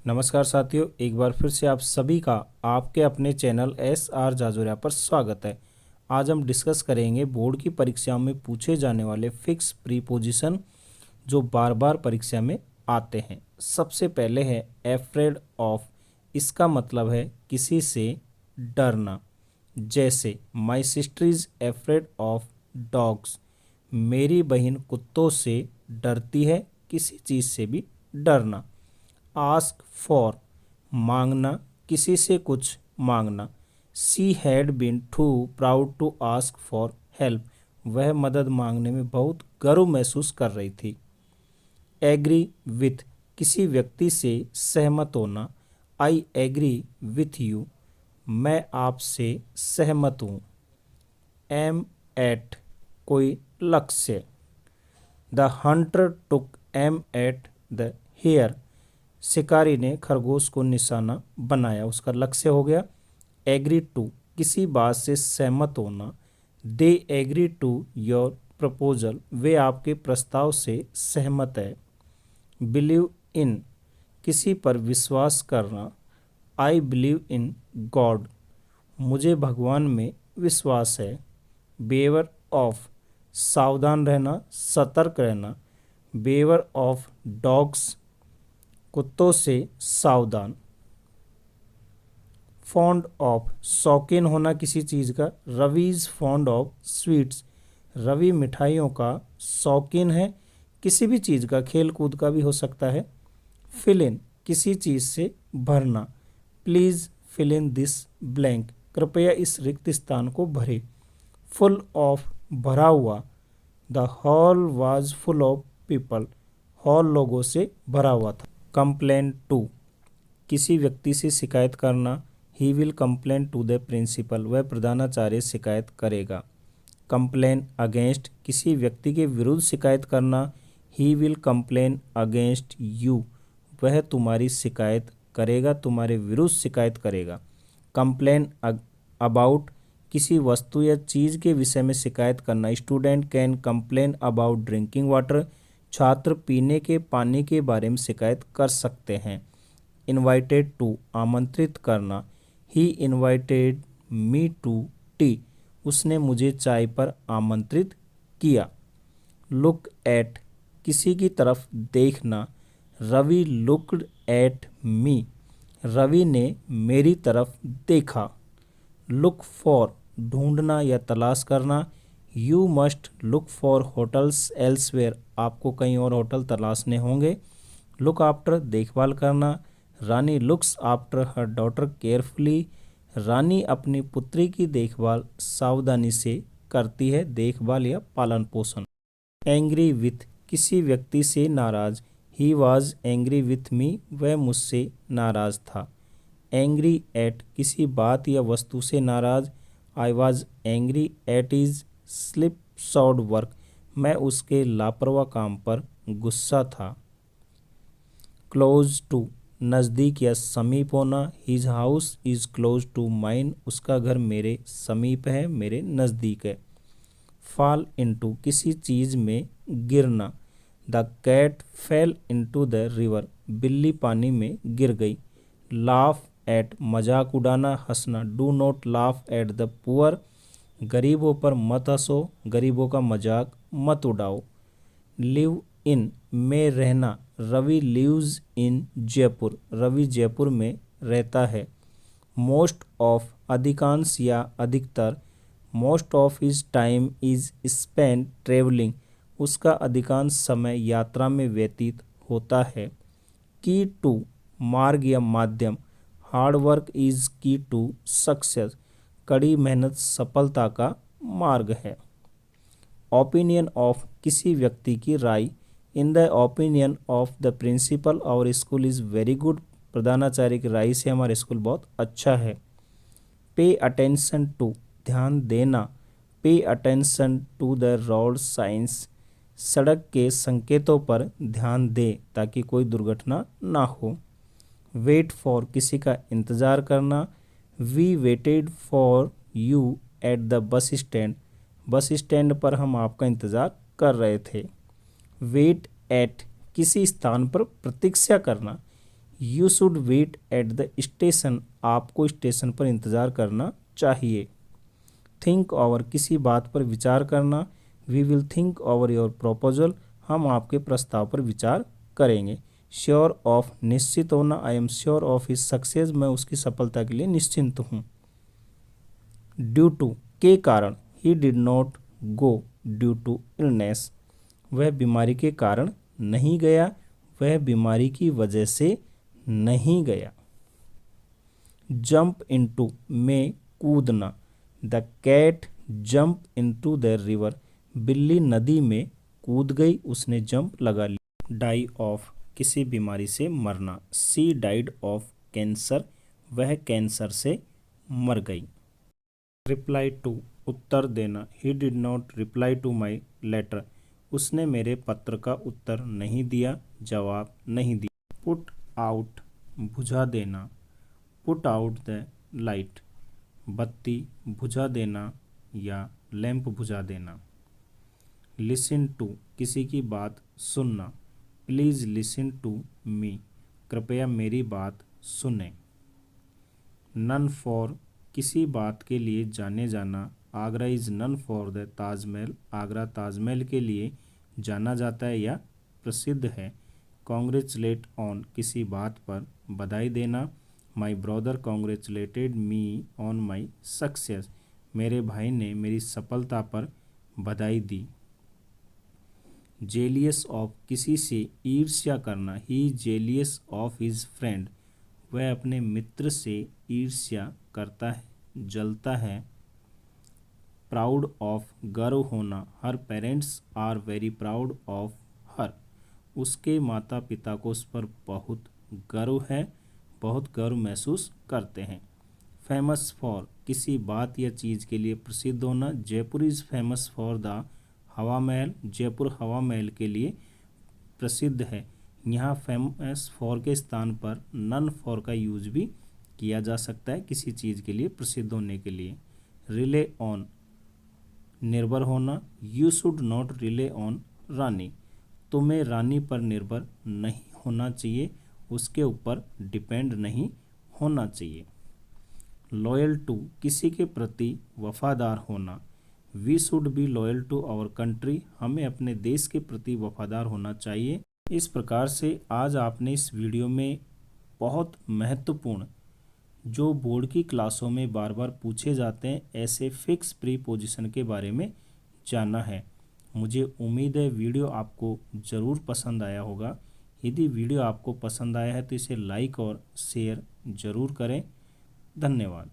नमस्कार साथियों, एक बार फिर से आप सभी का आपके अपने चैनल SR जाजुरिया पर स्वागत है। आज हम डिस्कस करेंगे बोर्ड की परीक्षाओं में पूछे जाने वाले फिक्स प्रीपोजिशन जो बार बार परीक्षा में आते हैं। सबसे पहले है एफ्रेड ऑफ। इसका मतलब है किसी से डरना। जैसे my sister is afraid of dogs. मेरी बहन कुत्तों से डरती है। किसी चीज़ से भी डरना। आस्क फॉर, मांगना, किसी से कुछ मांगना। She had been too proud to ask for help. वह मदद मांगने में बहुत गर्व महसूस कर रही थी। एग्री विथ, किसी व्यक्ति से सहमत होना। I agree with you. मैं आपसे सहमत हूँ। एम एट, कोई लक्ष्य। The hunter took aim at the hare. शिकारी ने खरगोश को निशाना बनाया, उसका लक्ष्य हो गया। एग्री टू, किसी बात से सहमत होना। They agree to your proposal. वे आपके प्रस्ताव से सहमत है। बिलीव इन, किसी पर विश्वास करना। I believe in God. मुझे भगवान में विश्वास है। बेवर ऑफ, सावधान रहना, सतर्क रहना। बेवर ऑफ डॉग्स, कुत्तों से सावधान। फॉन्ड ऑफ, शौकीन होना किसी चीज़ का। Ravi is fond of sweets. Ravi मिठाइयों का शौकीन है। किसी भी चीज़ का, खेल कूद का भी हो सकता है। फिल इन, किसी चीज़ से भरना। Please fill in this blank. कृपया इस रिक्त स्थान को भरे। फुल ऑफ, भरा हुआ। The hall was full of people. Hall लोगों से भरा हुआ था। कंप्लेन टू, किसी व्यक्ति से शिकायत करना। He will complain to the principal. वह प्रधानाचार्य शिकायत करेगा। कंप्लेन अगेंस्ट, किसी व्यक्ति के विरुद्ध शिकायत करना। He will complain against you. वह तुम्हारी शिकायत करेगा, तुम्हारे विरुद्ध शिकायत करेगा। कंप्लेन अबाउट, किसी वस्तु या चीज़ के विषय में शिकायत करना। Student can complain about drinking water. छात्र पीने के पानी के बारे में शिकायत कर सकते हैं। इनवाइटेड टू, आमंत्रित करना। ही इनवाइटेड मी टू टी। उसने मुझे चाय पर आमंत्रित किया। लुक एट, किसी की तरफ देखना। Ravi looked at me. Ravi ने मेरी तरफ देखा। लुक फॉर, ढूंढना या तलाश करना। You must look for hotels elsewhere. आपको कहीं और होटल तलाशने होंगे। लुक आफ्टर, देखभाल करना। Rani looks after her daughter carefully. Rani अपनी पुत्री की देखभाल सावधानी से करती है, देखभाल या पालन पोषण। एंग्री विथ, किसी व्यक्ति से नाराज। He was angry with me. वह मुझसे नाराज था। एंग्री एट, किसी बात या वस्तु से नाराज। I was angry at is slip sawed work. मैं उसके लापरवाह काम पर गुस्सा था। क्लोज टू, नज़दीक या समीप होना। His house is close to mine. उसका घर मेरे समीप है, मेरे नज़दीक है। फॉल इनटू, किसी चीज़ में गिरना। The cat fell into the river. बिल्ली पानी में गिर गई। लाफ एट, मजाक उड़ाना, हंसना। Do not laugh at the poor. गरीबों पर मत हंसो, गरीबों का मजाक मत उड़ाओ। लिव इन, में रहना। Ravi lives in Jaipur. रवि जयपुर में रहता है। मोस्ट ऑफ, अधिकांश या अधिकतर। Most of his time is spent travelling. उसका अधिकांश समय यात्रा में व्यतीत होता है। की टू, मार्ग या माध्यम। हार्ड वर्क इज की टू सक्सेस। कड़ी मेहनत सफलता का मार्ग है। ओपिनियन ऑफ, किसी व्यक्ति की राय। In the opinion of the principal our school is very good. प्रधानाचार्य की राय से हमारा स्कूल बहुत अच्छा है। पे अटेंशन टू, ध्यान देना। Pay attention to the road signs. सड़क के संकेतों पर ध्यान दे ताकि कोई दुर्घटना ना हो। वेट फॉर, किसी का इंतज़ार करना। We waited for you at the bus stand. Bus stand पर हम आपका इंतज़ार कर रहे थे। वेट एट, किसी स्थान पर प्रतीक्षा करना। You should wait at the station, आपको स्टेशन पर इंतज़ार करना चाहिए। थिंक ओवर, किसी बात पर विचार करना। We will think over your proposal, हम आपके प्रस्ताव पर विचार करेंगे। श्योर ऑफ, निश्चित होना। I am sure of his success, मैं उसकी सफलता के लिए निश्चिंत हूँ। ड्यू टू, के कारण। He did not go due to illness, वह बीमारी के कारण नहीं गया, वह बीमारी की वजह से नहीं गया। जंप इनटू, में कूदना। The cat jump into the river, बिल्ली नदी में कूद गई, उसने जंप लगा लिया। डाई ऑफ, किसी बीमारी से मरना। सी डाइड ऑफ कैंसर, वह कैंसर से मर गई। रिप्लाई टू, उत्तर देना। He did not reply to my letter, उसने मेरे पत्र का उत्तर नहीं दिया, जवाब नहीं दिया। पुट आउट, बुझा देना। पुट आउट द लाइट, बत्ती बुझा देना या लैंप बुझा देना। लिसन टू, किसी की बात सुनना। प्लीज़ लिसन टू मी, कृपया मेरी बात सुने। नन फॉर, किसी बात के लिए जाने जाना। Agra is known for the Taj Mahal, Agra Taj Mahal के लिए जाना जाता है या प्रसिद्ध है। कॉन्ग्रेचुलेट ऑन, किसी बात पर बधाई देना। My brother congratulated me on my success, मेरे भाई ने मेरी सफलता पर बधाई दी। जेलियस ऑफ, किसी से ईर्ष्या करना। ही जेलियस ऑफ हिज फ्रेंड, वह अपने मित्र से ईर्ष्या करता है, जलता है। प्राउड ऑफ, गर्व होना। Her parents are very proud of her, उसके माता पिता को उस पर बहुत गर्व है, बहुत गर्व महसूस करते हैं। फेमस फॉर, किसी बात या चीज़ के लिए प्रसिद्ध होना। Jaipur is famous for the हवा महल, जयपुर हवा महल के लिए प्रसिद्ध है। यहाँ फेमस फॉर के स्थान पर नन फॉर का यूज भी किया जा सकता है किसी चीज़ के लिए प्रसिद्ध होने के लिए। रिले ऑन, निर्भर होना। You should not rely on Rani, तुम्हें रानी पर निर्भर नहीं होना चाहिए, उसके ऊपर डिपेंड नहीं होना चाहिए। लॉयल टू, किसी के प्रति वफादार होना। We should be loyal to our country, हमें अपने देश के प्रति वफादार होना चाहिए। इस प्रकार से आज आपने इस वीडियो में बहुत महत्वपूर्ण, जो बोर्ड की क्लासों में बार बार पूछे जाते हैं, ऐसे फिक्स प्रीपोजिशन के बारे में जाना है। मुझे उम्मीद है वीडियो आपको ज़रूर पसंद आया होगा। यदि वीडियो आपको पसंद आया है तो इसे लाइक और शेयर ज़रूर करें। धन्यवाद।